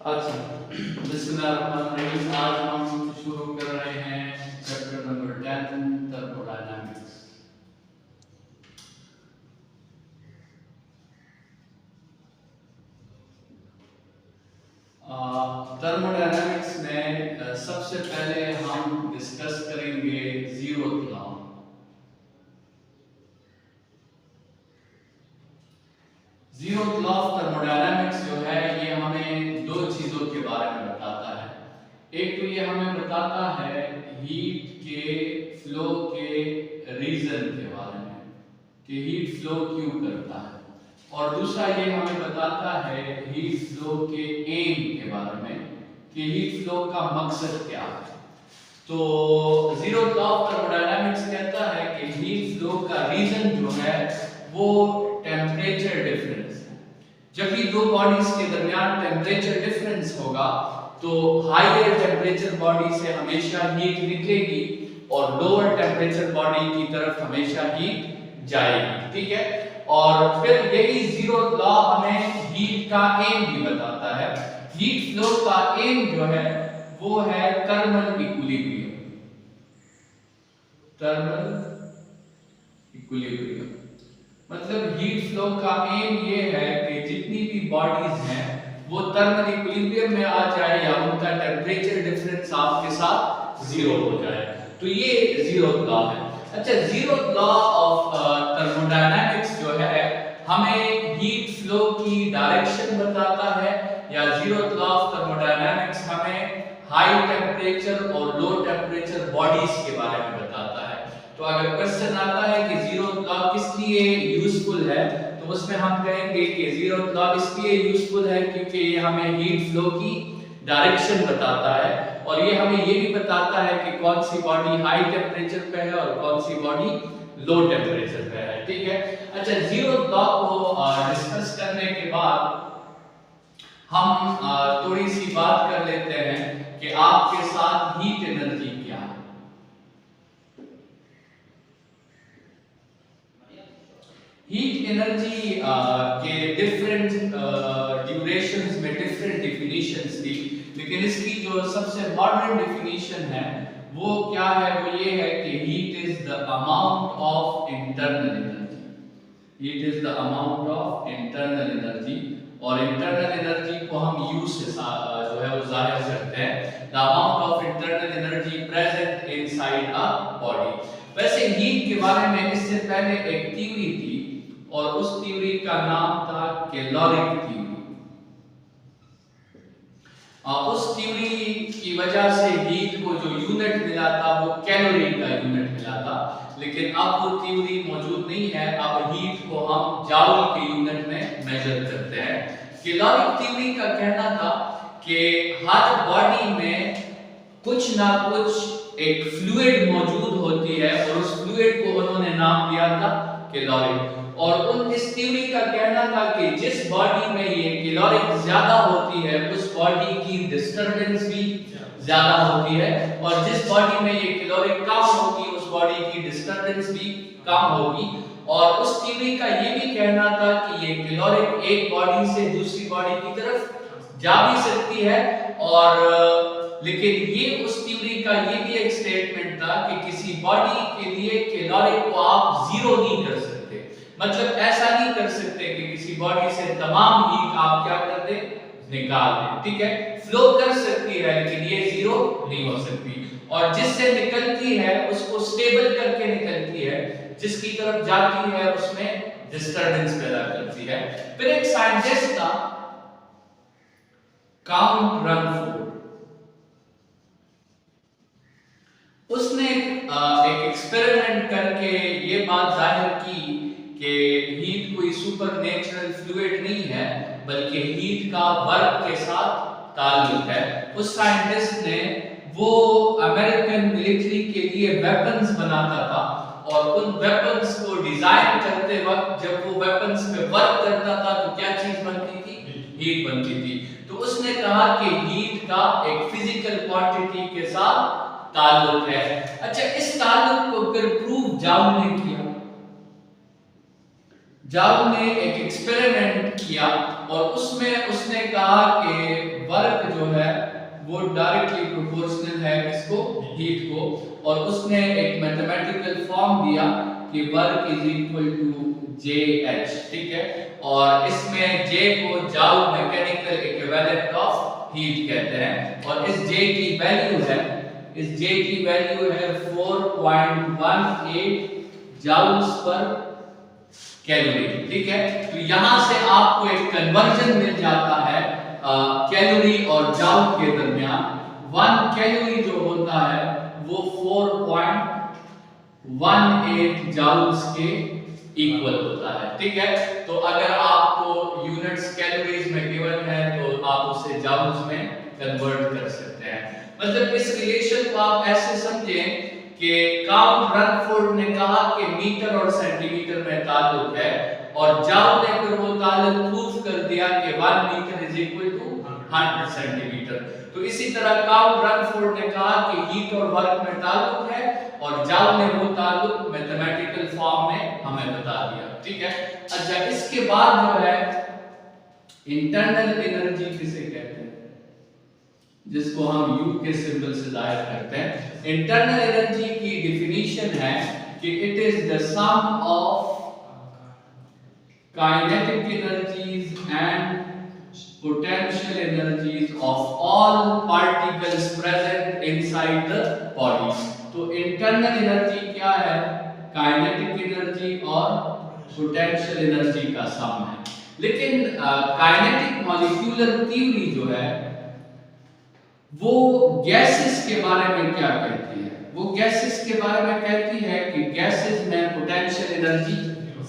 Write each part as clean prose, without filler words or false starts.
अच्छा, बिस्मिल्लाहिर्रहमानिर्रहीम। आज हम शुरू कर रहे हैं चैप्टर नंबर 10 थर्मोडायनामिक्स। थर्मोडायनामिक्स में सबसे पहले हम डिस्कस करेंगे zeroth law. Zeroth law of thermodynamics जो है ये हमें दो चीजों के बारे में बताता है। एक तो ये हमें बताता है हीट के फ्लो के रीजन के बारे में कि हीट फ्लो क्यों करता है, और दूसरा ये हमें बताता है हीट फ्लो के एम के बारे में कि हीट फ्लो का मकसद क्या है। तो जीरोथ लॉ ऑफ थर्मोडायनामिक्स कहता है कि हीट फ्लो का रीजन जो है वो टेम्परेचर डिफरेंस है। जब भी दो बॉडीज के दरमियान टेम्परेचर डिफरेंस होगा तो हायर टेम्परेचर बॉडी से हमेशा हीट निकलेगी और लोअर टेम्परेचर बॉडी की तरफ हमेशा हीट जाएगी। ठीक है, और फिर यही जीरोथ लॉ हमें हीट का एम भी बताता है। हीट फ्लो का एम जो है वो है थर्मल इक्विलिब्रियम। थर्मल इक्विलिब्रियम मतलब हीट फ्लो का एम ये है कि जितनी भी बॉडीज हैं वो थर्मल इक्विलिब्रियम में आ जाए या उनका टेम्परेचर डिफरेंस आपके साथ जीरो हो जाए। तो ये जीरोथ लॉ है। अच्छा, जीरोथ लॉ ऑफ थर्मोडायनामिक्स जो है हमें हीट फ्लो की डायरेक्शन बताता है, या जीरोथ लॉ ऑफ थर्मोडायनामिक्स हमें हाई टेम्परेचर और लो टेम्परेचर बॉडीज के बारे में बताता है। तो अगर क्वेश्चन आता है कि जीरोथ लॉ किस लिए यूजफुल है, तो उसमें हम कहेंगे कि जीरोथ लॉ इसलिए यूजफुल है क्योंकि ये हमें हीट फ्लो की डायरेक्शन बताता है, और ये हमें ये भी बताता है कि कौन सी बॉडी हाई टेम्परेचर पे है और कौन सी बॉडी लो टेम्परेचर पे है। ठीक है, अच्छा, जीरोथ लॉ को डिस्कस करने के बाद हम थोड़ी सी बात कर लेते हैं कि आपके साथ हीट एनर्जी क्या है। हीट एनर्जी के डिफरेंट ड्यूरेशंस में डिफरेंट डिफिनीशंस थी, लेकिन इसकी जो सबसे मॉडर्न डिफिनीशन है वो क्या है, वो ये है कि heat is the amount of internal energy. Heat is the amount of internal energy, और इंटरनल एनर्जी को हम यू से जो है वो जाहिर करते हैं, the amount of internal energy present inside a body. वैसे हीट के बारे में इससे पहले एक थ्योरी थी और उस थ्योरी का नाम था कैलोरिक थ्योरी। उस थ्योरी की वजह से हीट को जो यूनिट मिला था वो कैलोरी का यूनिट मिला था, लेकिन अब वो थ्योरी मौजूद नहीं है। अब हीट को हम जूल के यूनिट में मेजर करते हैं। कैलोरिक थ्योरी का कहना था कि हर बॉडी में कुछ ना कुछ एक फ्लूइड मौजूद होती है, और उस फ्लूइड को उन्होंने नाम दिया था कैलोरिक। और उन इस थ्योरी का कहना था कि जिस बॉडी में ये कैलोरिक ज्यादा होती है उस बॉडी की डिस्टरबेंस भी ज्यादा होती है, और जिस बॉडी में ये कैलोरिक कम होगी उस बॉडी की डिस्टरबेंस भी कम होगी। और उस थ्योरी का ये भी कहना था कि ये कैलोरिक एक बॉडी से दूसरी बॉडी की तरफ जा भी सकती है, और लेकिन ये उस थ्योरी का ये भी एक स्टेटमेंट था कि किसी बॉडी के लिए कैलोरिक को आप जीरो नहीं कर सकते। मतलब ऐसा नहीं कर सकते कि किसी बॉडी से तमाम हीट आप क्या कर दे, निकाल दें। ठीक है, फ्लो कर सकती है लेकिन ये जीरो नहीं हो सकती, और जिससे निकलती है उसको स्टेबल करके निकलती है, जिसकी तरफ जाती है उसमें डिस्टरबेंस पैदा करती है। फिर एक साइंटिस्ट था काउंट रनफोर्ड, उसने एक एक्सपेरिमेंट करके ये बात जाहिर की कि हीट कोई सुपरनेचुरल फ्लूइड नहीं है बल्कि हीट का वर्क के साथ ताल्लुक है। उस साइंटिस्ट ने वो अमेरिकन मिलिट्री के लिए वेपन्स बनाता था, और उन वेपन्स को डिजाइन करते वक्त जब वो वेपन्स पे वर्क करता था तो क्या चीज बनती थी, हीट बनती थी। तो उसने कहा कि हीट का एक फिजिकल क्वांटिटी के साथ ताल्लुक है। अच्छा, इस ताल्लुक को फिर प्रूव जूल ने किया। जूल ने एक एक्सपेरिमेंट किया और उसमें उसने कहा कि वर्क जो है वो डायरेक्टली प्रोपोर्शनल है किसको, हीट को, और उसने एक मैथमेटिकल फॉर्म दिया कि work is equal to JH, ठीक है, और इसमें J को joule mechanical equivalent of heat कहते हैं, और इस J की वैल्यू है, इस J की वैल्यू है 4.18 जाउल्स पर कैलोरी, ठीक है। तो यहां से आपको एक कन्वर्जन मिल जाता है कैलोरी और जाउल के दरमियान। 1 कैलोरी जो होता है वो 4.18 जाउल्स के इक्वल होता है, ठीक है। तो अगर आपको यूनिट्स कैलोरीज में गिवन है तो आप उसे जाउल्स में कन्वर्ट कर सकते हैं। मतलब इस रिलेशन को आप ऐसे समझें कि काउंट रनफोर्ड ने कहा कि मीटर और सेंटीमीटर में ताल्लुक है, और जाउल ने फिर वो ताल्लुक प्रूव कर दिया कि 1 metre is equal to 100 centimetre. तो इसी तरह काउंट रनफोर्ड ने कहा कि हीट और वर्क में ताल्लुक है, और जाउल ने वो ताल्लुक मैथमेटिकल फॉर्म में हमें बता दिया, ठीक है। अच्छा, इसके बाद जो है इंटरनल एनर्जी किसे कहते हैं, जिसको हम U के सिंबल से जाहिर करते हैं। इंटरनल एनर्जी की डिफिनीशन है कि it is the sum of kinetic energies and potential energies of all particles present inside the body। तो इंटरनल एनर्जी क्या है, काइनेटिक एनर्जी और पोटेंशियल एनर्जी का सम है। लेकिन काइनेटिक मॉलिक्यूलर थ्योरी जो है वो गैसेस के बारे में क्या कहती है, वो गैसेस के बारे में कहती है कि गैसेस में पोटेंशियल एनर्जी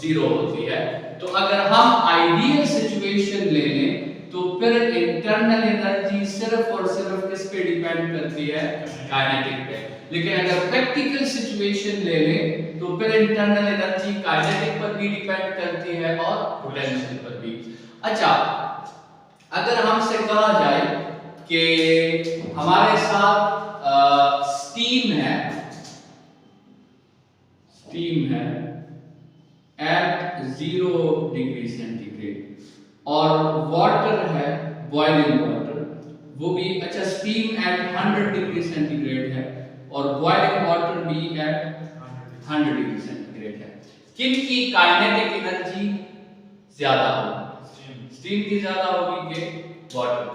0 होती है। तो अगर हम आइडियल सिचुएशन ले लें तो फिर इंटरनल एनर्जी सिर्फ और सिर्फ किस पे डिपेंड करती है, काइनेटिक पे। लेकिन अगर प्रैक्टिकल सिचुएशन ले लें तो फिर इंटरनल एनर्जी काइनेटिक पर भी डिपेंड करती है और पोटेंशियल पर भी। अच्छा, अगर हमसे कहा जाए कि हमारे साथ स्टीम है एट 0 डिग्री सेंटीग्रेड, और वाटर है बॉइलिंग वाटर, वो भी, अच्छा, स्टीम एट 100 डिग्री सेंटीग्रेड है और बॉइलिंग वाटर भी एट 100 डिग्री सेंटीग्रेड है। किन की काइनेटिक एनर्जी ज्यादा होगी, स्टीम की ज्यादा होगी कि वाटर की?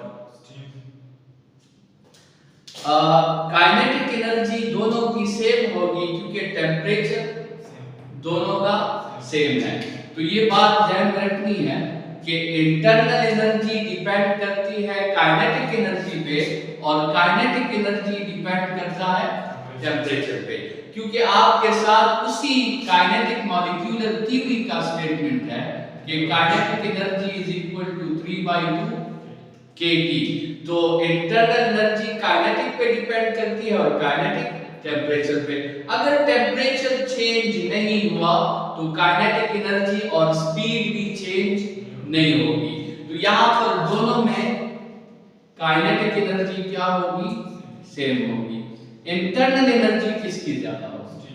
काइनेटिक एनर्जी दोनों की सेम होगी क्योंकि टेम्परेचर दोनों का सेम है। तो ये बात ध्यान रखनी है कि इंटरनल एनर्जी डिपेंड करती है काइनेटिक एनर्जी पे, और काइनेटिक एनर्जी डिपेंड करता है टेम्परेचर पे, क्योंकि आपके साथ उसी काइनेटिक मॉलिक्यूलर थ्योरी का स्टेटमेंट है कि kinetic energy is equal to 3/2 kT। तो इंटरनल एनर्जी काइनेटिक पे डिपेंड करती है और काइनेटिक टेम्परेचर पे। अगर टेम्परेचर चेंज नहीं हुआ तो काइनेटिक एनर्जी और स्पीड भी चेंज नहीं होगी। तो यहां पर दोनों में काइनेटिक एनर्जी क्या होगी, सेम होगी। इंटरनल एनर्जी किसकी ज्यादा होगी,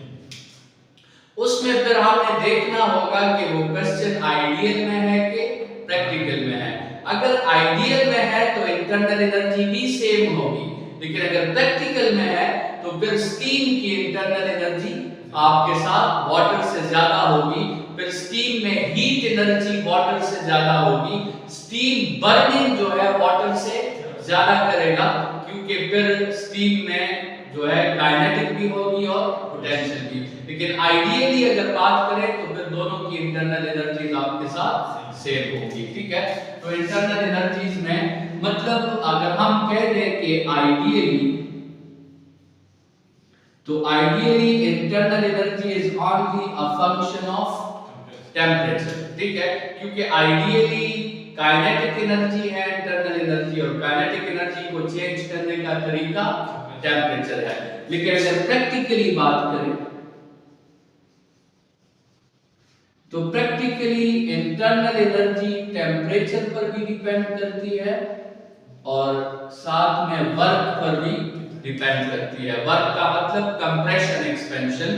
उसमें फिर हमें देखना होगा कि वो क्वेश्चन आइडियल में है कि प्रैक्टिकल में है। अगर आइडियल में है तो इंटरनल एनर्जी भी सेम होगी, लेकिन अगर प्रैक्टिकल में है तो फिर स्टीम की इंटरनल एनर्जी आपके साथ वाटर से ज्यादा होगी, फिर स्टीम में हीट एनर्जी वाटर से ज्यादा होगी, स्टीम बर्निंग जो है वाटर से ज्यादा करेगा, क्योंकि फिर स्टीम में जो है काइनेटिक भी होगी और पोटेंशियल भी। लेकिन आइडियली अगर बात करें तो फिर दोनों की इंटरनल एनर्जीज आपके साथ सेम होगी, ठीक है। तो इंटरनल एनर्जीज में मतलब अगर हम कह दें कि ideally internal energy is only a function of temperature, ठीक है, क्योंकि आइडियली काइनेटिक एनर्जी है इंटरनल एनर्जी, और काइनेटिक एनर्जी को चेंज करने का तरीका टेम्परेचर है। लेकिन अगर प्रैक्टिकली बात करें तो प्रैक्टिकली इंटरनल एनर्जी टेम्परेचर पर भी डिपेंड करती है और साथ में वर्क पर भी डिपेंड करती है। वर्क का मतलब कंप्रेशन एक्सपेंशन।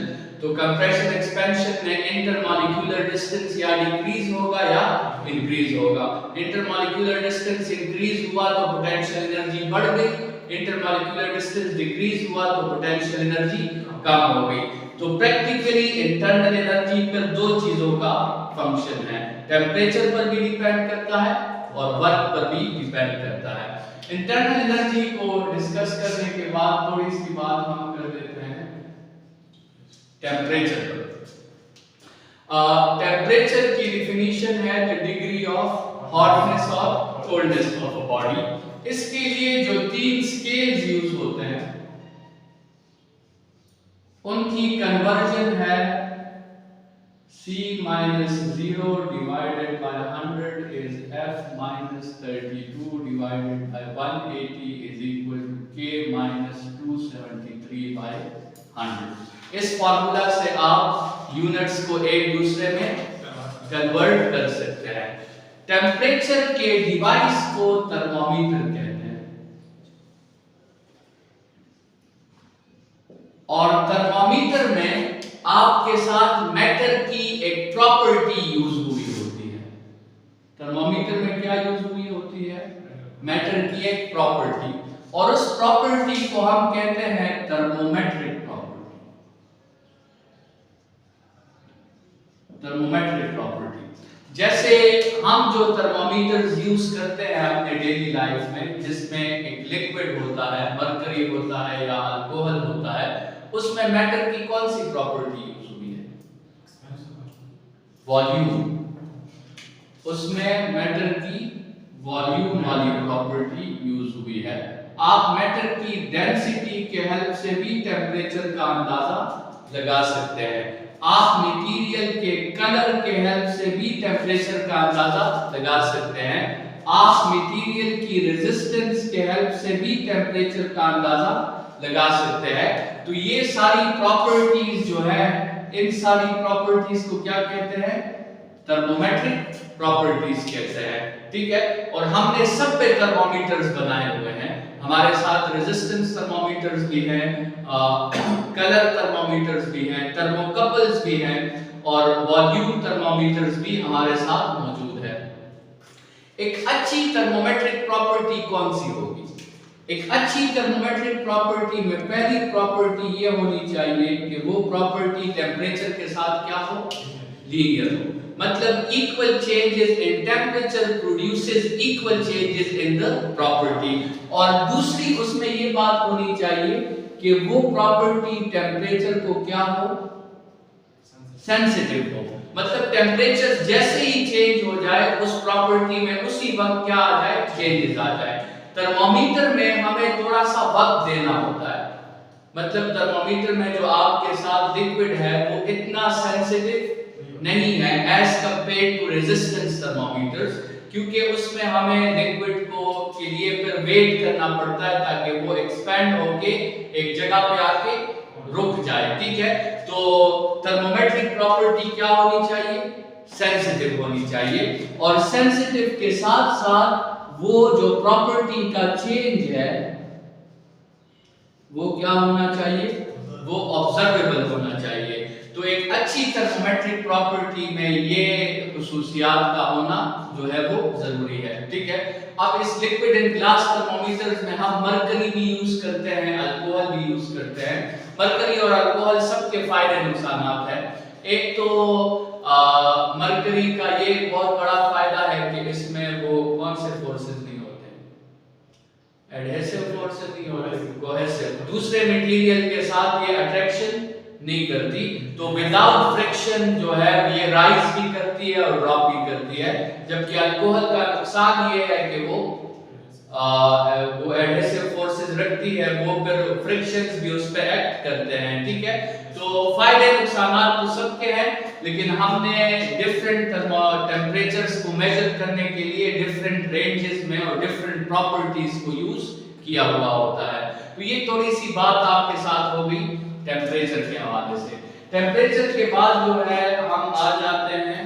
तो कंप्रेशन एक्सपेंशन में इंटरमॉलिक्यूलर डिस्टेंस या डिक्रीज होगा या इंक्रीज होगा। इंटरमॉलिक्यूलर डिस्टेंस इंक्रीज हुआ तो पोटेंशियल एनर्जी बढ़ गई, इंटरमॉलिक्यूलर डिस्टेंस डिक्रीज हुआ तो पोटेंशियल एनर्जी कम हो गई। तो प्रैक्टिकली इंटरनल एनर्जी पर दो चीजों का फंक्शन है, टेम्परेचर पर भी डिपेंड करता है और वर्क पर भी डिपेंड करता है। इंटरनल एनर्जी को डिस्कस करने के बाद थोड़ी सी बात हम कर देते हैं टेम्परेचर पर। टेम्परेचर की डिफिनीशन है द डिग्री ऑफ हॉटनेस और कोल्डनेस ऑफ अ बॉडी। इसके लिए जो तीन स्केल्स यूज होते हैं उनकी कन्वर्जन है C-0 divided by 100 is F-32 divided by 180 is equal to K-273 by 100। इस फॉर्मूला से आप यूनिट्स को एक दूसरे में कन्वर्ट कर सकते हैं। टेम्परेचर के डिवाइस को थर्मोमीटर कहते हैं और थर्मोमीटर में आपके साथ मैटर की एक प्रॉपर्टी यूज हुई होती है। थर्मोमीटर में क्या यूज हुई होती है? मैटर की एक प्रॉपर्टी, और उस प्रॉपर्टी को हम कहते हैं थर्मोमेट्रिक प्रॉपर्टी। थर्मोमेट्रिक प्रॉपर्टी जैसे हम जो थर्मोमीटर्स यूज करते हैं अपने डेली लाइफ में, जिसमें एक लिक्विड होता है, मरकरी होता है या अल्कोहल होता है, उसमें मैटर की कौन सी प्रॉपर्टी यूज हुई है? वॉल्यूम। उसमें मैटर की वॉल्यूम वाली प्रॉपर्टी यूज हुई है। आप मैटर की डेंसिटी के हेल्प से भी टेम्परेचर का अंदाजा लगा सकते हैं। आप मटेरियल के कलर के हेल्प से भी टेम्परेचर का अंदाजा लगा सकते हैं। आप मटेरियल की रेजिस्टेंस के हेल्प से भी टेम्परेचर का अंदाजा लगा सकते हैं। तो ये सारी प्रॉपर्टीज जो है, इन सारी प्रॉपर्टीज को क्या कहते हैं? थर्मोमेट्रिक प्रॉपर्टीज कहते हैं। ठीक है, और हमने सब पे थर्मोमीटर्स बनाए हुए हैं। हमारे साथ रेजिस्टेंस थर्मोमीटर्स भी हैं, कलर थर्मोमीटर्स भी हैं, थर्मोकपल्स भी हैं और वॉल्यूम थर्मोमीटर्स भी हमारे साथ मौजूद है। एक अच्छी थर्मोमेट्रिक प्रॉपर्टी कौन सी होगी? एक अच्छी थर्मोमेट्रिक प्रॉपर्टी में पहली प्रॉपर्टी ये होनी चाहिए कि वो प्रॉपर्टी टेम्परेचर के साथ क्या हो? लीनियर हो। मतलब equal changes in temperature produces equal changes in the property. और दूसरी उसमें ये बात होनी चाहिए कि वो प्रॉपर्टी टेम्परेचर को क्या हो? सेंसिटिव हो। मतलब टेम्परेचर जैसे ही चेंज हो जाए उस प्रॉपर्टी में उसी वक्त क्या आ जाए? चेंजेस आ जाए। थर्मोमीटर में हमें थोड़ा सा वक्त देना होता है। मतलब थर्मोमीटर में जो आपके साथ लिक्विड है वो इतना सेंसिटिव नहीं है as compare to resistance thermometers, क्योंकि उसमें हमें लिक्विड को के लिए फिर वेट करना पड़ता है ताकि वो एक्सपेंड होके एक जगह पे आके रुक जाए। ठीक है, तो थर्मोमेट्रिक प्रॉपर्टी क्या होनी चाहिए? सेंसिटिव होनी चाहिए। और सेंसिटिव के साथ साथ वो जो प्रॉपर्टी का चेंज है वो क्या होना चाहिए? वो ऑब्जर्वेबल होना चाहिए। तो एक अच्छी थर्मोमेट्रिक प्रॉपर्टी में ये खुसूसियात का होना जो है वो जरूरी है। ठीक है, अब इस लिक्विड एंड ग्लास थर्मोमीटर्स में हम मरकरी भी यूज करते हैं, अल्कोहल भी यूज करते हैं। मरकरी और अल्कोहल सबके फायदे नुकसान हैं। एक तो मरकरी का ये बहुत बड़ा फायदा है कि इसमें वो कौन से फोर्सेस नहीं होते? एडहेसिव फोर्सेस नहीं होते, कोहेसिव। दूसरे मटेरियल के साथ ये अट्रैक्शन नहीं करती, तो विदाउट फ्रिक्शन जो है ये राइज भी करती है और ड्रॉप भी करती है। जबकि अल्कोहल का नुकसान ये है कि वो एडहेसिव फोर्सेस रखती है, वो फिर फ्रिक्शंस भी उस पे एक्ट करते हैं। ठीक है, तो फायदे नुकसान तो सबके हैं, लेकिन हमने डिफरेंट टेम्परेचर्स को मेजर करने के लिए डिफरेंट रेंजेस में और डिफरेंट प्रॉपर्टीज को यूज किया हुआ होता है। तो ये थोड़ी सी बात आपके साथ हो गई टेम्परेचर के हवाले से। टेम्परेचर के बाद जो है हम आ जाते हैं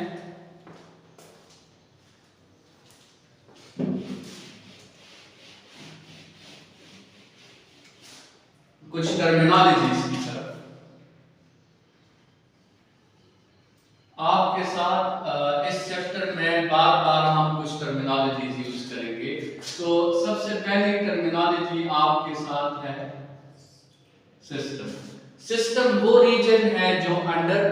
कुछ टर्मिनोलॉजीज की तरफ। सबसे पहली टर्मिनोलॉजी आपके साथ है सिस्टम। सिस्टम वो रीजन है जो अंडर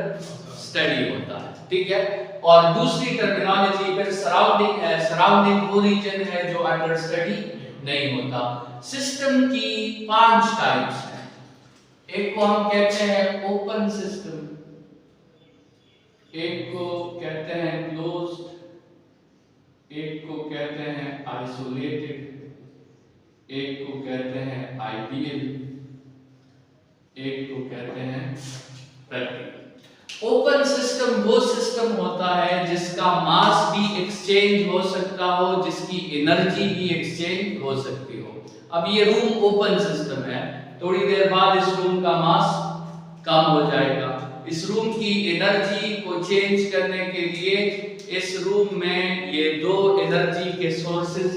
स्टडी होता है, ठीक है। और दूसरी टर्मिनोलॉजी फिर सराउंडिंग है। सराउंडिंग वो रीजन है जो अंडर स्टडी नहीं होता। सिस्टम की 5 टाइप्स हैं। एक को हम कहते हैं ओपन सिस्टम, एक को कहते हैं क्लोज्ड, एक को कहते हैं आइसोलेटेड, एक को कहते हैं आइडियल, एक को कहते हैं प्रैक्टिकल। ओपन सिस्टम वो सिस्टम होता है जिसका मास भी एक्सचेंज हो सकता हो, जिसकी एनर्जी भी एक्सचेंज हो सकती हो। अब ये रूम ओपन सिस्टम है, थोड़ी देर बाद इस रूम का मास कम हो जाएगा। इस रूम की एनर्जी को चेंज करने के लिए इस रूम में ये 2 एनर्जी के सोर्सेज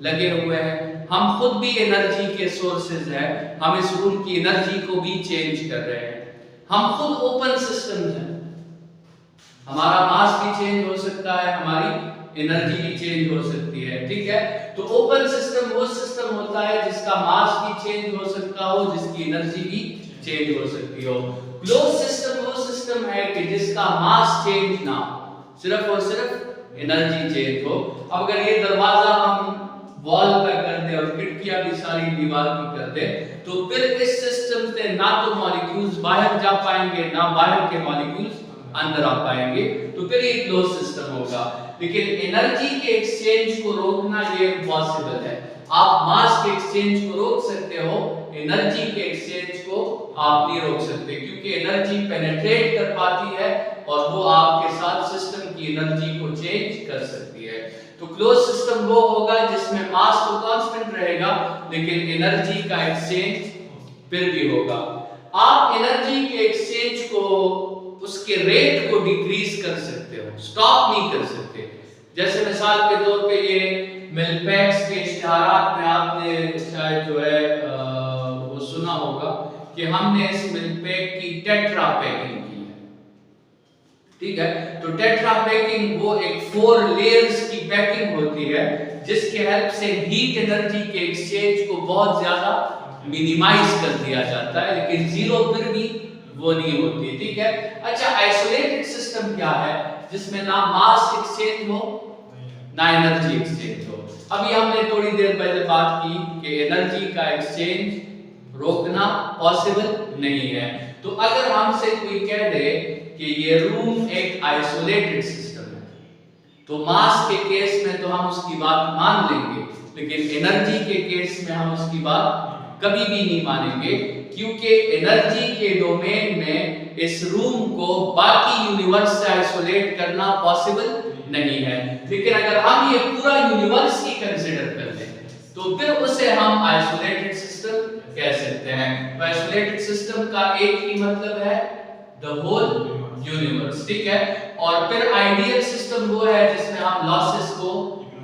लगे हुए हैं। हम खुद भी एनर्जी के सोर्सेज हैं, हम इस रूम की एनर्जी को भी चेंज कर रहे हैं। हम खुद ओपन सिस्टम हैं, हमारा मास भी चेंज हो सकता है, हमारी एनर्जी भी चेंज हो सकती है, ठीक है। तो ओपन सिस्टम वो सिस्टम होता है जिसका मास भी चेंज हो सकता हो, जिसकी एनर्जी भी चेंज हो सकती हो। क्लोज सिस्टम वो सिस्टम है कि जिसका मास चेंज ना हो, सिर्फ और सिर्फ एनर्जी चेंज हो। अब अगर ये दरवाजा हम वॉल पे कर दे और खिड़कियां भी सारी दीवार की कर दे, तो फिर इस सिस्टम से ना तो मॉलिक्यूल्स बाहर जा पाएंगे, ना बाहर के मॉलिक्यूल्स अंदर आ पाएंगे, तो फिर ये क्लोज सिस्टम होगा। लेकिन एनर्जी के एक्सचेंज को रोकना ये इम्पॉसिबल है। आप मास के एक्सचेंज को रोक सकते हो, एनर्जी के एक्सचेंज को आप नहीं रोक सकते, क्योंकि एनर्जी पेनिट्रेट कर पाती है और वो आपके साथ सिस्टम की एनर्जी को चेंज कर सकती है। तो क्लोज सिस्टम वो होगा जिसमें मास तो कांस्टेंट रहेगा, लेकिन एनर्जी का एक्सचेंज फिर भी होगा। आप एनर्जी के एक्सचेंज को, उसके रेट को डिक्रीज कर सकते हो, स्टॉप नहीं कर सकते। जैसे मिसाल के तौर पे ये मिल्कपैक्स के इश्तिहारात में आपने शायद जो है वो सुना होगा कि हमने इस मिल्कपैक की टेट्रा पैकिंग की है, ठीक है। तो टेट्रा पैकिंग वो एक 4 लेयर्स की पैकिंग होती है जिसके हेल्प से हीट एनर्जी के एक्सचेंज को बहुत ज्यादा मिनिमाइज कर दिया जाता है, लेकिन जीरो फिर भी वो नहीं होती, ठीक है। अच्छा, आइसोलेटेड सिस्टम क्या है? जिसमें ना मास एक्सचेंज हो ना एनर्जी एक्सचेंज हो। अभी हमने थोड़ी देर पहले बात की कि एनर्जी का एक्सचेंज रोकना पॉसिबल नहीं है। तो अगर हमसे कोई कह दे कि ये रूम एक आइसोलेटेड सिस्टम है, तो मास के केस में तो हम उसकी बात मान लेंगे, लेकिन एनर्जी के केस में हम उसकी बात कभी भी नहीं मानेंगे, क्योंकि एनर्जी के डोमेन में इस रूम को बाकी यूनिवर्स से आइसोलेट करना पॉसिबल नहीं है। लेकिन अगर हम ये पूरा यूनिवर्स ही कंसीडर कर लें, तो फिर उसे हम आइसोलेटेड सिस्टम कह सकते हैं। तो आइसोलेटेड सिस्टम का एक ही मतलब है द होल यूनिवर्स, ठीक है। और फिर आइडियल सिस्टम वो है जिसमें हम लॉसेस को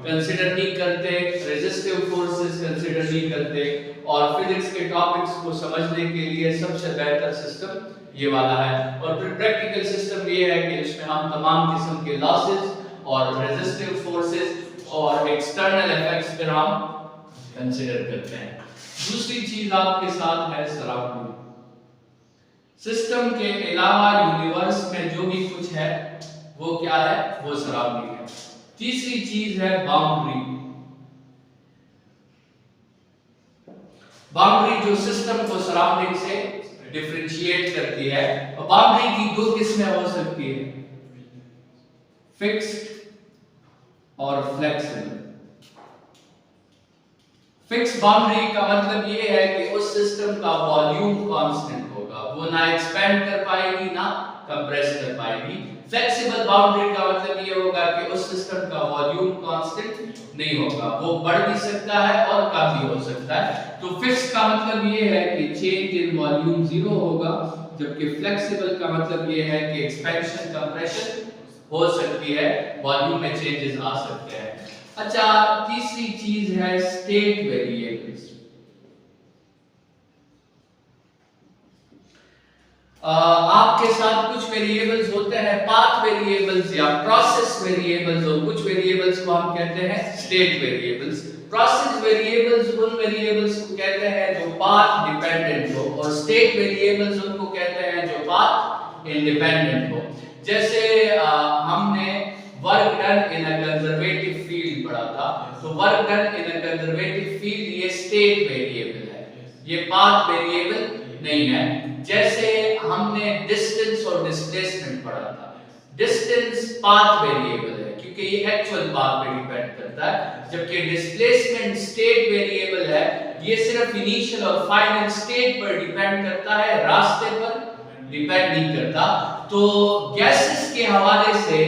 कंसीडर नहीं करते, रेजिस्टिव फोर्सेस कंसीडर नहीं करते, और फिजिक्स के टॉपिक्स को समझने के लिए सबसे बेहतर सिस्टम ये वाला है। और फिर प्रैक्टिकल सिस्टम ये है कि इसमें हम तमाम किस्म के लॉसेस और रेजिस्टिव फोर्सेस और एक्सटर्नल इफेक्ट्स पर हम कंसीडर करते हैं। दूसरी चीज आपके साथ है सराउंडिंग। सिस्टम के अलावा यूनिवर्स में जो भी कुछ है वो क्या है? वो सराउंडिंग है। तीसरी चीज है बाउंड्री। बाउंड्री जो सिस्टम को सराउंडिंग से डिफरेंशिएट करती है। और बाउंड्री की 2 किस्में हो सकती है, फिक्स्ड और फ्लेक्सिबल। फिक्स बाउंड्री का मतलब ये है कि उस सिस्टम का वॉल्यूम कांस्टेंट होगा, वो ना एक्सपेंड कर पाएगी ना कंप्रेस कर पाएगी। फ्लेक्सिबल बाउंड्री का मतलब ये होगा कि उस सिस्टम का वॉल्यूम कांस्टेंट नहीं होगा, वो बढ़ भी सकता है और कम भी हो सकता है। तो फिक्स का मतलब ये है कि चेंज इन वॉल्यूम 0 होगा, जबकि फ्लेक्सिबल का मतलब ये है कि एक्सपेंशन कंप्रेशन हो सकती है, वॉल्यूम में चेंजेस आ सकते हैं। अच्छा, तीसरी चीज है स्टेट वेरिएबल्स। आपके साथ कुछ वेरिएबल्स होते हैं पाथ वेरिएबल्स या प्रोसेस वेरिएबल्स, और कुछ वेरिएबल्स को हम कहते हैं स्टेट वेरिएबल्स। प्रोसेस वेरिएबल्स उन वेरिएबल्स को कहते हैं जो पाथ डिपेंडेंट हो, और स्टेट वेरिएबल्स उनको कहते हैं जो पाथ इंडिपेंडेंट हो। जैसे हमने work done in a conservative field पढ़ा था, तो work done in a conservative field ये स्टेट वेरिएबल है, ये पाथ वेरिएबल नहीं है। जैसे हमने डिस्टेंस और डिस्प्लेसमेंट पढ़ा था, डिस्टेंस पाथ वेरिएबल है क्योंकि ये एक्चुअल पाथ पे डिपेंड करता है, जबकि डिस्प्लेसमेंट स्टेट वेरिएबल है, ये सिर्फ इनिशियल और फाइनल स्टेट पर डिपेंड करता है, रास्ते पर डिपेंड नहीं करता। तो गैसेस के हवाले से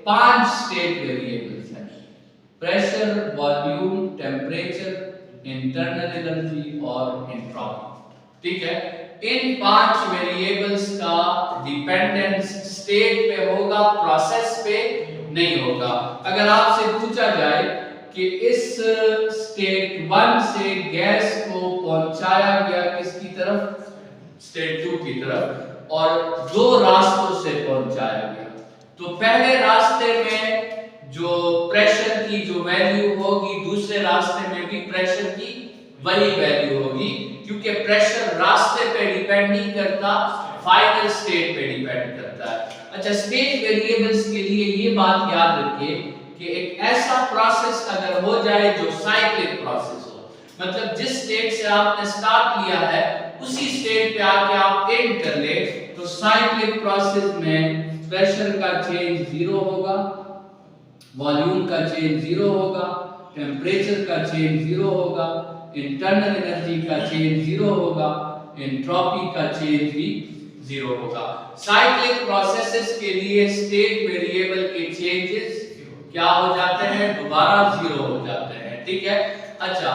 5 स्टेट वेरिएबल्स हैं, pressure, volume, temperature, internal energy और एंट्रोपी। ठीक है, इन 5 वेरिएबल्स का डिपेंडेंस स्टेट पे होगा, प्रोसेस पे नहीं होगा। अगर आपसे पूछा जाए कि इस स्टेट 1 से गैस को पहुंचाया गया किसकी तरफ, स्टेट 2 की तरफ, और 2 रास्तों से पहुंचाया गया, तो पहले रास्ते में जो प्रेशर की जो वैल्यू होगी, दूसरे रास्ते में भी प्रेशर की वही वैल्यू होगी, क्योंकि प्रेशर रास्ते पे डिपेंड नहीं करता, फाइनल स्टेट पे डिपेंड करता है। अच्छा, स्टेट वेरिएबल्स के लिए ये बात याद रखिए कि एक ऐसा प्रोसेस अगर हो जाए जो साइक्लिक प्रोसेस हो, मतलब जिस स्टेट से आपने स्टार्ट किया है उसी स्टेट पे आके आप एंड कर ले, तो साइक्लिक प्रोसेस में प्रेशर का चेंज 0 होगा, वॉल्यूम का चेंज 0 होगा, टेम्परेचर का चेंज 0 होगा, इंटरनल एनर्जी का चेंज 0 होगा, एंट्रोपी का चेंज भी 0 होगा। साइक्लिक प्रोसेसेस के लिए स्टेट वेरिएबल के चेंजेस क्या हो जाते हैं, दोबारा 0 हो जाते हैं। ठीक है, अच्छा,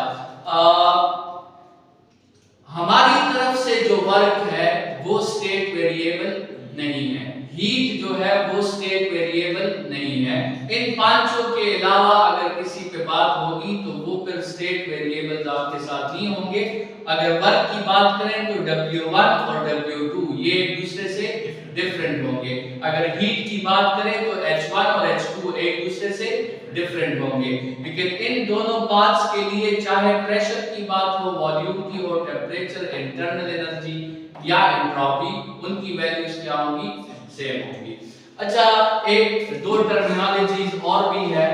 हमारी तरफ से जो वर्क है वो स्टेट वेरिएबल नहीं है, हीट जो है वो स्टेट वेरिएबल नहीं है। इन 5 के अलावा अगर किसी पे बात होगी तो वो फिर स्टेट वेरिएबल्स आपके साथ नहीं होंगे। अगर वर्क की बात करें तो W1 और W2 ये एक दूसरे से डिफरेंट होंगे। अगर हीट की बात करें तो H1 और H2 एक दूसरे से डिफरेंट होंगे। लेकिन इन दोनों पार्ट्स के लिए चाहे प्रेशर की बात हो, वॉल्यूम की हो, टेम्परेचर, इंटरनल एनर्जी या एंट्रोपी, उनकी वैल्यूज क्या होंगी, सेम होंगी। अच्छा, एक 2 टर्मिनोलॉजीज और भी है,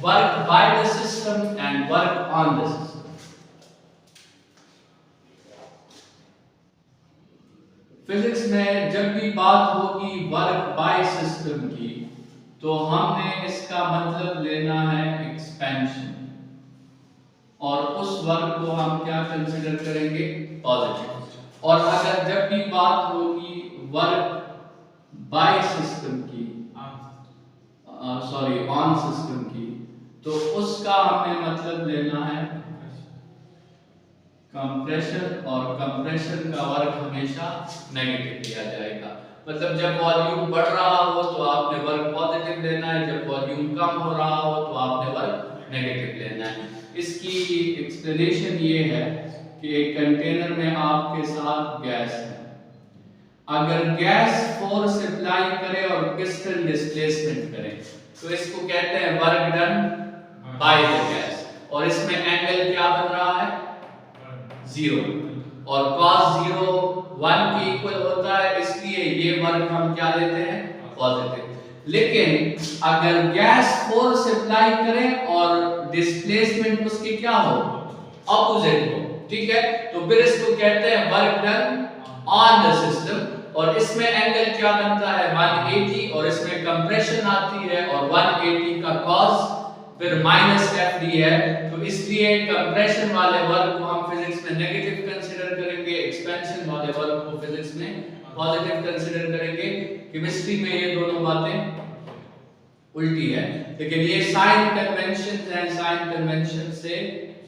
work by the system and work on the system. Physics में जब भी बात होगी वर्क बाय सिस्टम की, तो हमने इसका मतलब लेना है एक्सपेंशन, और उस वर्क को हम क्या कंसीडर करेंगे, पॉजिटिव। और अगर जब भी बात होगी वर्क बाय सिस्टम की, सॉरी ऑन सिस्टम की, तो उसका हमें मतलब लेना है कंप्रेशन, और कंप्रेशन का वर्क हमेशा नेगेटिव लिया जाएगा। मतलब जब वॉल्यूम बढ़ रहा हो तो आपने वर्क पॉजिटिव लेना है, जब वॉल्यूम कम हो रहा हो तो आपने वर्क नेगेटिव लेना है। इसकी एक्सप्लेनेशन ये है कि एक कंटेनर में आपके साथ गैस है, अगर गैस फोर्स अप्लाई करे और पिस्टन डिस्प्लेसमेंट करे तो इसको कहते हैं work done by the gas, और इसमें एंगल क्या बन रहा है, 0, और cos 0 1 के इक्वल होता है, इसलिए ये वर्क हम क्या लेते हैं, पॉजिटिव। लेकिन अगर गैस फोर्स अप्लाई करें और डिस्प्लेसमेंट उसके क्या हो, ऑपोजिट हो, ठीक है, तो फिर इसको कहते हैं work done on the system, और इसमें एंगल क्या बनता है, 180, और इसमें कंप्रेशन आती है, और 180 का cos फिर -FD है, तो इसलिए कंप्रेशन वाले वर्क को हम फिजिक्स में नेगेटिव कंसीडर करेंगे, एक्सपेंशन वाले वर्क को फिजिक्स में पॉजिटिव कंसीडर करेंगे। केमिस्ट्री में ये दोनों बातें उल्टी है, लेकिन ये साइन कन्वेंशन है, साइन कन्वेंशन से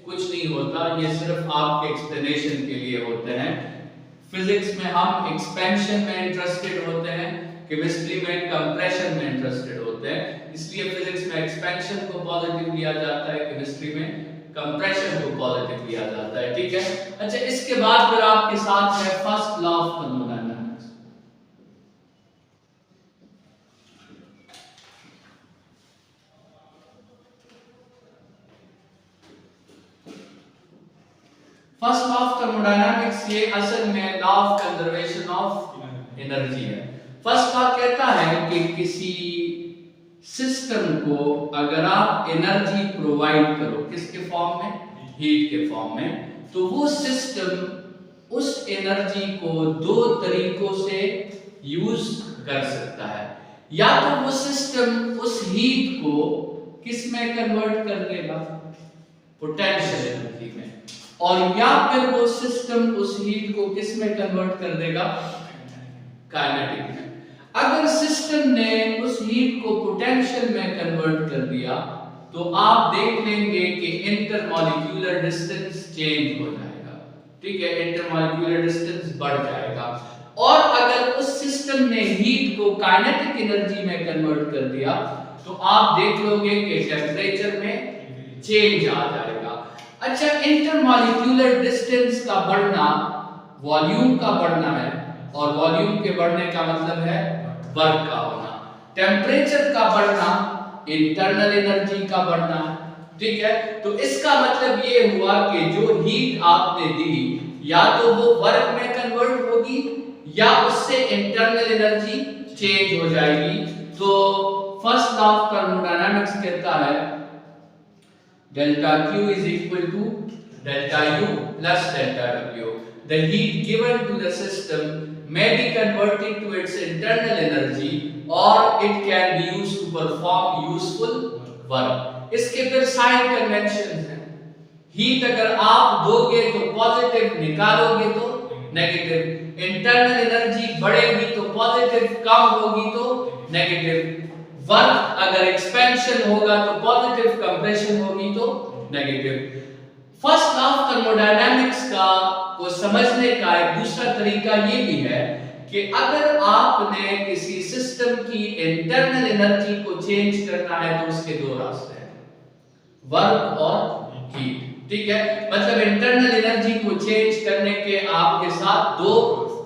कुछ नहीं होता, ये सिर्फ आपके एक्सप्लेनेशन के लिए होते हैं। फिजिक्स में हम एक्सपेंशन में इंटरेस्टेड होते हैं, केमिस्ट्री में कंप्रेशन में इंटरेस्टेड होते हैं, इसलिए फिजिक्स में एक्सपेंशन को पॉजिटिव लिया जाता है, केमिस्ट्री में कंप्रेशन को पॉजिटिव लिया जाता है। ठीक है, अच्छा, इसके बाद फिर आपके साथ है first law of thermodynamics. First law of thermodynamics ये असल में law of conservation of energy है। फर्स्ट लॉ कहता है कि किसी सिस्टम को अगर आप एनर्जी प्रोवाइड करो, किसके फॉर्म में, हीट के फॉर्म में, तो वो सिस्टम उस एनर्जी को दो तरीकों से यूज कर सकता है। या तो वो सिस्टम उस हीट को किस में कन्वर्ट कर देगा, पोटेंशियल एनर्जी में, और या फिर वो सिस्टम उस हीट को किस में कन्वर्ट कर देगा, काइनेटिक में। अगर सिस्टम ने उस हीट को पोटेंशियल में कन्वर्ट कर दिया तो आप देख लेंगे कि इंटरमॉलिक्यूलर डिस्टेंस चेंज हो जाएगा, ठीक है, इंटरमॉलिक्यूलर डिस्टेंस बढ़ जाएगा। और अगर उस सिस्टम ने हीट को काइनेटिक एनर्जी में कन्वर्ट कर दिया तो आप देख लोगे कि टेंपरेचर में चेंज आ जाएगा। अच्छा, इंटरमॉलिक्यूलर डिस्टेंस का बढ़ना वॉल्यूम का बढ़ना है, और वॉल्यूम के बढ़ने का मतलब है वर्क का होना। टेम्परेचर का बढ़ना इंटरनल एनर्जी का बढ़ना है, ठीक है। तो इसका मतलब ये हुआ कि जो हीट आपने दी या तो वो वर्क में कन्वर्ट होगी या उससे इंटरनल एनर्जी चेंज हो जाएगी। तो फर्स्ट लॉ ऑफ थर्मोडायनामिक्स कहता है delta Q is equal to delta U plus delta W. The heat given to the system may be converted to its internal energy or it can be used to perform useful work. इसके फिर sign convention है। Heat अगर आप दोगे तो positive, निकालोगे तो negative. Internal energy बढ़ेगी तो पॉजिटिव, कम होगी तो नेगेटिव। वर्क अगर एक्सपेंशन होगा तो पॉजिटिव, कंप्रेशन होगी तो negative. First law of thermodynamics का को समझने का एक दूसरा तरीका ये भी है कि अगर आपने किसी सिस्टम की इंटरनल एनर्जी को चेंज करना है तो उसके दो रास्ते हैं, वर्क और हीट, ठीक है। मतलब इंटरनल एनर्जी को चेंज करने के आपके साथ दो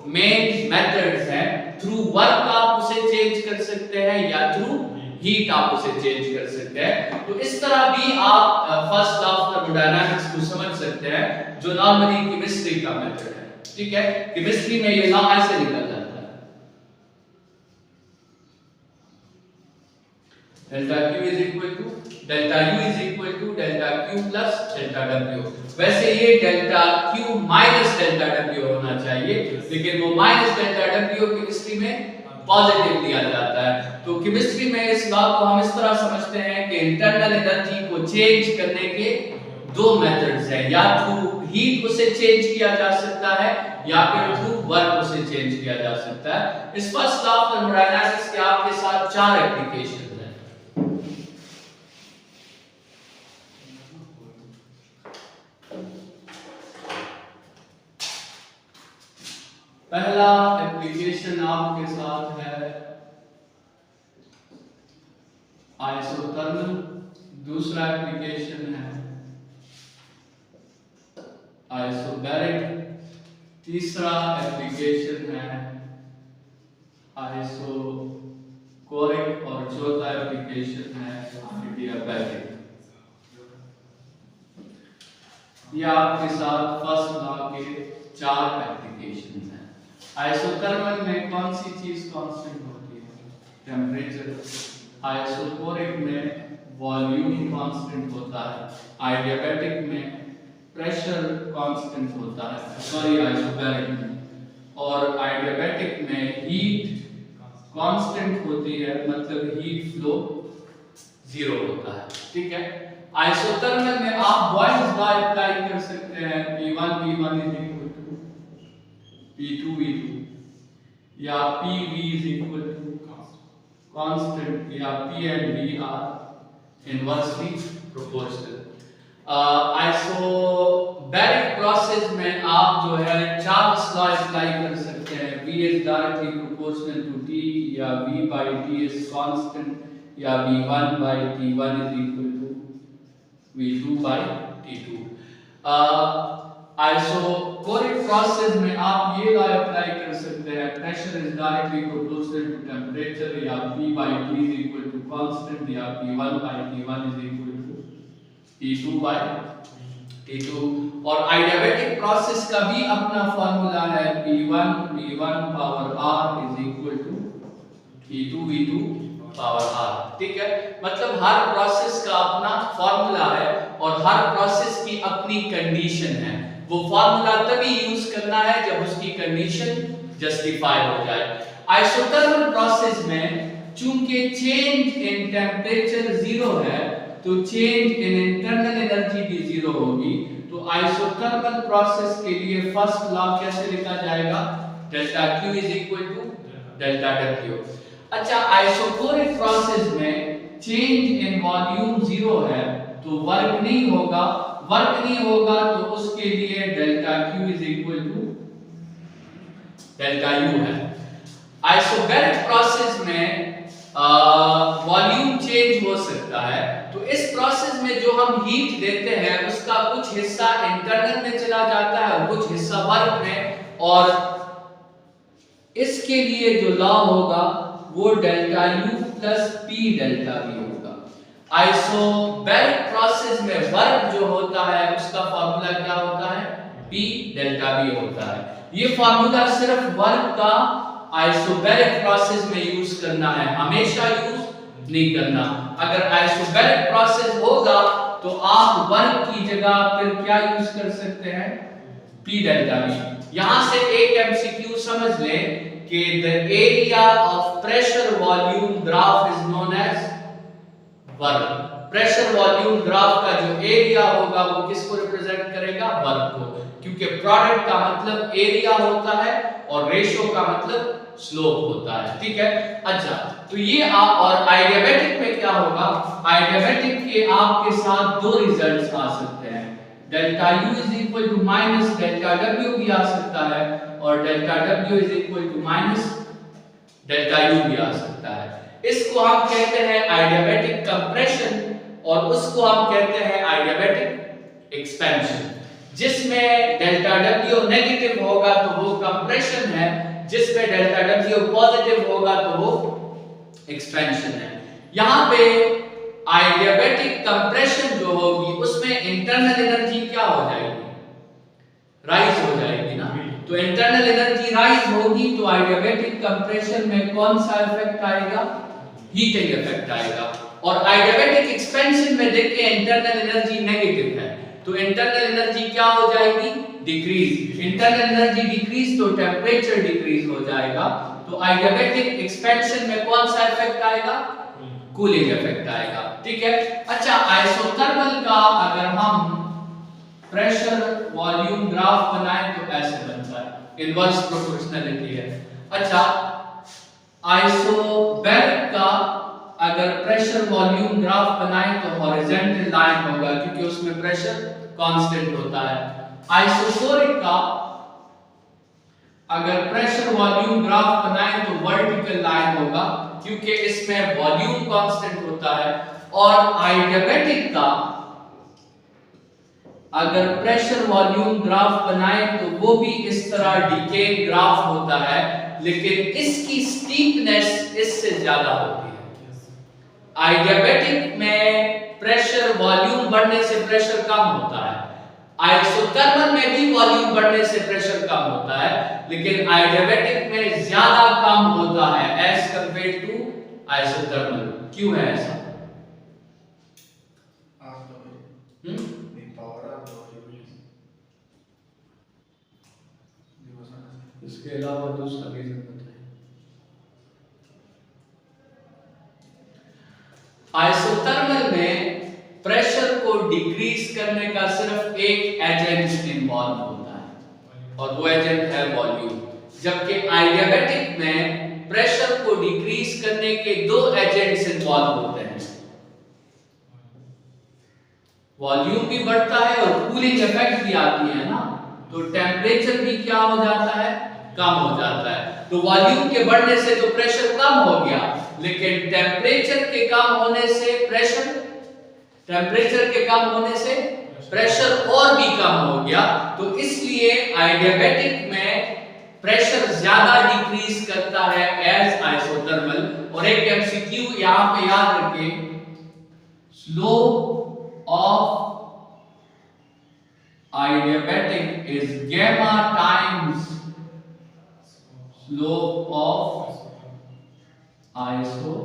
मेन मेथड्स हैं। थ्रू वर्क आप उसे चेंज कर सकते हैं या थ्रू हीट आप उसे चेंज कर सकते हैं। तो इस तरह भी आप फर्स्ट लॉ ऑफ थर्मोडायनामिक्स को समझ सकते हैं, जो नॉर्मली केमिस्ट्री का मेथड है, ठीक है। केमिस्ट्री में ये लॉ ऐसे निकल जाता है, delta Q is equal to delta U is equal to delta Q plus delta W। वैसे ये delta Q minus delta W होना चाहिए, लेकिन वो माइनस डेल्टा W केमिस्ट्री में पॉजिटिव दिया जाता है। तो केमिस्ट्री में इस लॉ को हम इस तरह समझते हैं कि इंटरनल एनर्जी को चेंज करने के दो मेथड्स हैं, या थ्रू हीट उसे चेंज किया जा सकता है या फिर थ्रू वर्क उसे चेंज किया जा सकता है। इस फर्स्ट लॉ ऑफ थर्मोडायनामिक्स के आपके साथ चार एप्लीकेशन हैं। पहला एप्लीकेशन आपके साथ है आइसोथर्मल, दूसरा एप्लीकेशन है आइसोबैरिक, तीसरा एप्लीकेशन है आइसोकोरिक और चौथा एप्लीकेशन है एडियाबैटिक। ये आपके साथ फर्स्ट लॉ के चार एप्लीकेशन हैं। आइसोथर्मल में कौन सी चीज कांस्टेंट होती है, टेम्परेचर। आइसोकोरिक में वॉल्यूम कांस्टेंट होता है। आइडियाबैटिक में प्रेशर कांस्टेंट होता है, सॉरी आइसोबैरिक में। और आइडियाबैटिक में हीट कांस्टेंट होती है, मतलब हीट फ्लो जीरो होता है, ठीक है। आइसोथर्मल में आप बॉयल्स लॉ अप्लाई कर सकते हैं, P1 P1 is equal to P2 V2, या PV is equal to constant, या P and V are inversely proportional। Isobaric process में आप जो है चार्ल्स लॉ अप्लाई कर सकते हैं, V is directly proportional to T, या V by T is constant, या V1 by T1 is equal to V2 by T2। Isochoric process में आप ये लॉ अप्लाई कर सकते हैं, pressure is directly proportional to temperature, या P by T is equal to constant, या P1 by T1 is equal to P2 by T2। और आइडियाबैटिक process का भी अपना फॉर्मूला है P1 V1 power R is equal to P2 V2 power R। ठीक है, मतलब हर प्रोसेस का अपना फॉर्मूला है और हर प्रोसेस की अपनी कंडीशन है। वो फॉर्मूला तभी यूज करना है जब उसकी कंडीशन जस्टिफाई हो जाए। आइसोथर्मल प्रोसेस में चूंकि चेंज इन टेम्परेचर जीरो है तो चेंज इन इंटरनल एनर्जी भी जीरो होगी। तो आइसोथर्मल प्रोसेस के लिए फर्स्ट लॉ कैसे लिखा जाएगा? Delta Q is equal to delta W। अच्छा, आइसोकोरिक प्रोसेस में चेंज इन वॉल्यूम जीरो है तो वर्क नहीं होगा, वर्क नहीं होगा तो उसके लिए delta Q is equal to delta U है। आइसोबैरिक प्रोसेस में वॉल्यूम चेंज हो सकता है, तो इस प्रोसेस में जो हम हीट देते हैं उसका कुछ हिस्सा इंटरनल में चला जाता है और कुछ हिस्सा वर्क में, और इसके लिए जो लॉ होगा वो delta U plus P delta V होगा। आइसोबैरिक प्रोसेस में वर्क जो होता है उसका फॉर्मूला क्या होता है? P डेल्टा V होता है। ये फॉर्मूला सिर्फ वर्क का आइसोबैरिक प्रोसेस में यूज करना है, हमेशा यूज नहीं करना। अगर आइसोबैरिक प्रोसेस होगा तो आप वर्क की जगह फिर क्या यूज कर सकते हैं? P delta V। यहां से एक एमसीक्यू समझ लें कि the area of pressure volume graph is known as work. Pressure volume graph का जो एरिया होगा वो किसको रिप्रेजेंट करेगा? वर्क को, क्योंकि प्रोडक्ट का मतलब एरिया होता है और रेशियो का मतलब स्लोप होता है। ठीक है, अच्छा तो ये आप, और आइडियाबैटिक में क्या होगा? आइडियाबैटिक के आपके साथ दो रिजल्ट्स आ सकते हैं, delta U is equal to minus delta W भी आ सकता है और delta W is equal to minus delta U भी आ सकता है। इसको हम कहते हैं आइडियाबैटिक कंप्रेशन और उसको हम कहते हैं आइडियाबैटिक एक्सपेंशन। जिसमें डेल्टा W नेगेटिव होगा तो वो कंप्रेशन है, जिसमें डेल्टा W पॉजिटिव होगा तो वो एक्सपेंशन है। यहां पे आइडियाबैटिक कंप्रेशन जो होगी उसमें इंटरनल एनर्जी क्या हो जाएगी? राइज हो जाएगी ना। तो इंटरनल एनर्जी राइज होगी तो आइडियाबैटिक कंप्रेशन में कौन सा इफेक्ट आएगा? हीटिंग इफेक्ट आएगा। और आइडियाबैटिक एक्सपेंशन में देखिए इंटरनल एनर्जी नेगेटिव है तो इंटरनल एनर्जी क्या हो जाएगी? डिक्रीज। इंटरनल एनर्जी डिक्रीज तो टेम्परेचर डिक्रीज हो जाएगा। तो आइडियाबैटिक एक्सपेंशन में कौन सा इफेक्ट आएगा? कूलिंग इफेक्ट आएगा। ठीक है, अच्छा आइसोथर्मल का अगर हम प्रेशर वॉल्यूम ग्राफ बनाएं तो ऐसे बनता है, इनवर्स प्रोपोर्शनलिटी है। अच्छा, आइसोबैरिक का अगर प्रेशर वॉल्यूम ग्राफ बनाएं तो हॉरिजॉन्टल लाइन होगा क्योंकि उसमें प्रेशर कांस्टेंट होता है। आइसोकोरिक का अगर प्रेशर वॉल्यूम ग्राफ बनाएं तो वर्टिकल लाइन होगा क्योंकि इसमें वॉल्यूम कांस्टेंट होता है। और आइडियाबैटिक का अगर प्रेशर वॉल्यूम ग्राफ बनाएं तो वो भी इस तरह डीके ग्राफ होता है, लेकिन इसकी स्टीपनेस इससे ज्यादा होती है। आइडियाबैटिक में प्रेशर वॉल्यूम बढ़ने से प्रेशर कम होता है, आइसोथर्मल में भी वॉल्यूम बढ़ने से प्रेशर कम होता है, लेकिन आइडियाबैटिक में ज्यादा कम होता है एज कंपेयर टू आइसोथर्मल। क्यों है ऐसा? इसके अलावा दूसरा रीजन बताइए। आइसोथर्मल में प्रेशर को डिक्रीज करने का सिर्फ एक एजेंट इन्वॉल्व होता है और वो एजेंट है वॉल्यूम, जबकि आइडियाबैटिक में प्रेशर को डिक्रीज करने के दो एजेंट्स इन्वॉल्व होते हैं। वॉल्यूम भी बढ़ता है और कूलिंग इफेक्ट भी आती है ना, तो टेम्परेचर भी क्या हो जाता है? कम हो जाता है। तो वॉल्यूम के बढ़ने से तो प्रेशर कम हो गया, लेकिन टेम्परेचर के कम होने से प्रेशर और भी कम हो गया। तो इसलिए आइडियाबैटिक में प्रेशर ज्यादा डिक्रीज करता है एज आइसोथर्मल। और एक एमसीक्यू यहां पे याद रखें, slope of Adiabatic is gamma times slope of isothermal।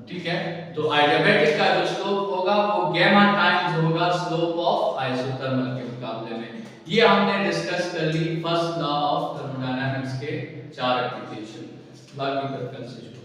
ठीक है, तो adiabatic का जो स्लोप होगा वो gamma टाइम्स होगा स्लोप ऑफ आइसोथर्मल के मुकाबले में। ये हमने डिस्कस कर ली फर्स्ट लॉ ऑफ थर्मोडायनामिक्स के 4 एप्लीकेशन। बाकी पर कल से